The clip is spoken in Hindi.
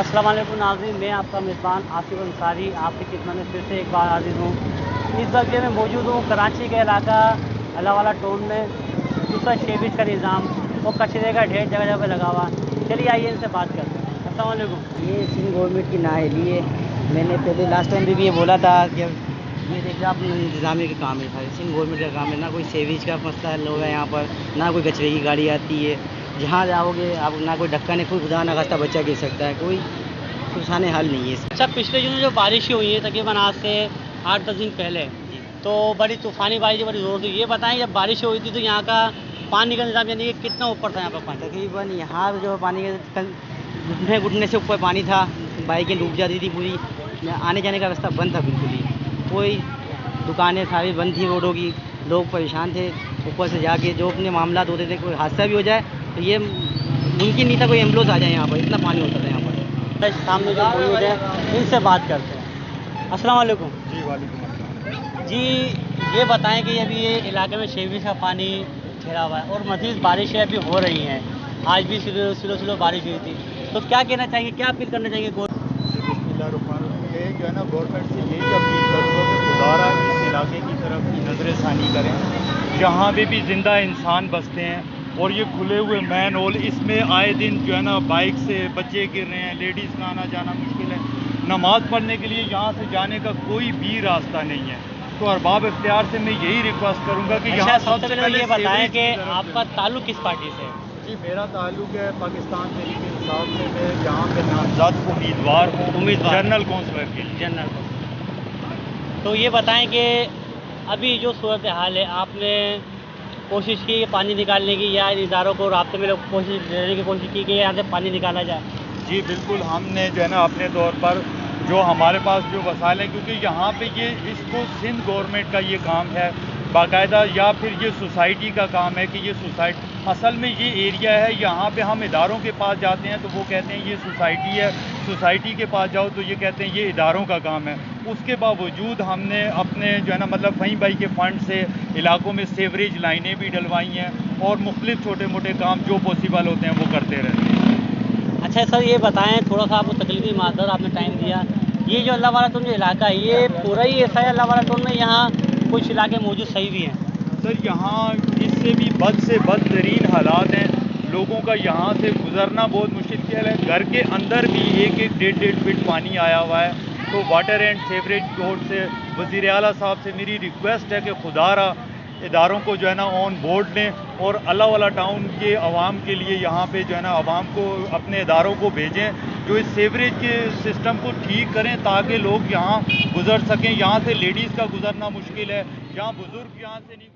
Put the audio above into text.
अस्सलाम वालेकुम नाज़रीन, मैं आपका मेज़बान आसिफ अंसारी आपकी खिदमत में फिर से एक बार हाज़िर हूँ। इस वक्त मैं मौजूद हूँ कराची के इलाका अल्लाहवाला टाउन में। दूसरा शेविज का निज़ाम और कचरे का ढेर जगह जगह पे लगा हुआ। चलिए आइए इनसे बात करते हैं। अस्सलाम वालेकुम। ये सिंध गवर्नमेंट की नाअहली है। मैंने पहले लास्ट टाइम भी ये बोला था कि ये देखिए आप इंतज़ामिया का काम है, सारे सिंध गवर्नमेंट का काम है। ना कोई सेवेज का मसला हल होगा यहाँ पर, ना कोई कचरे की गाड़ी आती है। जहाँ जाओगे आप, ना कोई ढक्कन है, कोई खुदा ना खास्ता बच्चा गिर सकता है, कोई सुसाने हल नहीं है इसका। अच्छा, पिछले दिनों जो बारिशें हुई हैं तकरीबन आज से 8-10 दिन पहले, तो बड़ी तूफ़ानी बारिश, बड़ी ज़ोर थी। ये बताएँ जब बारिश हुई थी तो यहाँ का पानी का निज़ाम यानी कि कितना ऊपर था यहाँ पर पानी? तकरीबन यहाँ जो पानी के घुटने घुटने से ऊपर पानी था। बाइकें डूब जाती थी पूरी। आने जाने का रास्ता बंद था बिल्कुल ही। कोई दुकानें सारी बंद थी रोडों की। लोग परेशान थे। ऊपर से जाके जो अपने मामलात होते थे, कोई हादसा भी हो जाए तो ये मुमकिन नहीं था कोई एम्बुलेंस आ जाए यहाँ पर, इतना पानी होता था यहाँ पर। सामने जो मौजूद है इनसे बात करते हैं। अस्सलाम वालेकुम। जी वालेकुम अस्सलाम। जी, ये बताएं कि अभी ये इलाके में शेविज का पानी ठहरा हुआ है और मज़ीद बारिशें अभी हो रही हैं। आज भी स्लो स्लो स्लो बारिश हुई थी, तो क्या कहना चाहिए, क्या अपील करना चाहिए बिस्मिल्लाहिर्रहमानिर्रहीम। ये जो है ना, गवर्नमेंट से यही अपील करूँगा कि खुदारा इस इलाके की तरफ की नज़रसानी करें। यहाँ पे भी ज़िंदा इंसान बसते हैं और ये खुले हुए मैन होल, इसमें आए दिन जो है ना बाइक से बच्चे गिर रहे हैं, लेडीज़ का आना जाना मुश्किल है। नमाज़ पढ़ने के लिए यहाँ से जाने का कोई भी रास्ता नहीं है। तो अरबाब इख्तियार से मैं यही रिक्वेस्ट करूँगा कि यहाँ सबसे पहले ये बताएं कि सीवरेज की तरफ आपका ताल्लुक किस पार्टी से है? जी, मेरा ताल्लुक है पाकिस्तान तहरीक इंसाफ से। मैं यहाँ पे नामजद उम्मीदवार हूँ जनरल कौंसलर के लिए। जनरल, तो ये बताएं कि अभी जो सूरत हाल है, आपने कोशिश की पानी निकालने की या इन इदारों को राब्ते में कोशिश देने की कोशिश की कि यहाँ से पानी निकाला जाए? जी बिल्कुल, हमने जो है ना अपने तौर पर जो हमारे पास जो वसाइल हैं, क्योंकि यहाँ पे ये इसको सिंध गवर्नमेंट का ये काम है बाकायदा, या फिर ये सोसाइटी का काम है कि ये सोसाइटी असल में ये एरिया है। यहाँ पे हम इदारों के पास जाते हैं तो वो कहते हैं ये सोसाइटी है, सोसाइटी के पास जाओ तो ये कहते हैं ये इदारों का काम है। उसके बावजूद हमने अपने जो है ना मतलब फ़हीम भाई के फ़ंड से इलाकों में सीवरेज लाइनें भी डलवाई हैं और मुख्तलिफ छोटे मोटे काम जो पॉसिबल होते हैं वो करते रहते हैं। अच्छा सर, ये बताएं, थोड़ा सा आपको तकलीफ़ी माजर आपने टाइम दिया। ये जो अल्लाहवाला टाउन जो इलाका है, ये पूरा ही ऐसा है अल्लाहवाला टाउन में, यहाँ कुछ इलाके मौजूद सही भी हैं? सर, यहाँ इससे भी बद से बदतरीन हालात हैं। लोगों का यहाँ से गुज़रना बहुत मुश्किल है। घर के अंदर भी एक एक 1.5 फीट पानी आया हुआ है। तो वाटर एंड सीवरेज बोर्ड से, वज़ीर आला साहब से मेरी रिक्वेस्ट है कि खुदारा इदारों को जो है ना ऑन बोर्ड लें और अल्लाहवाला टाउन के अवाम के लिए यहाँ पे जो है ना अवाम को अपने इदारों को भेजें जो इस सीवरेज के सिस्टम को ठीक करें ताकि लोग यहाँ गुज़र सकें। यहाँ से लेडीज़ का गुज़रना मुश्किल है, यहाँ बुज़ुर्ग यहाँ से नहीं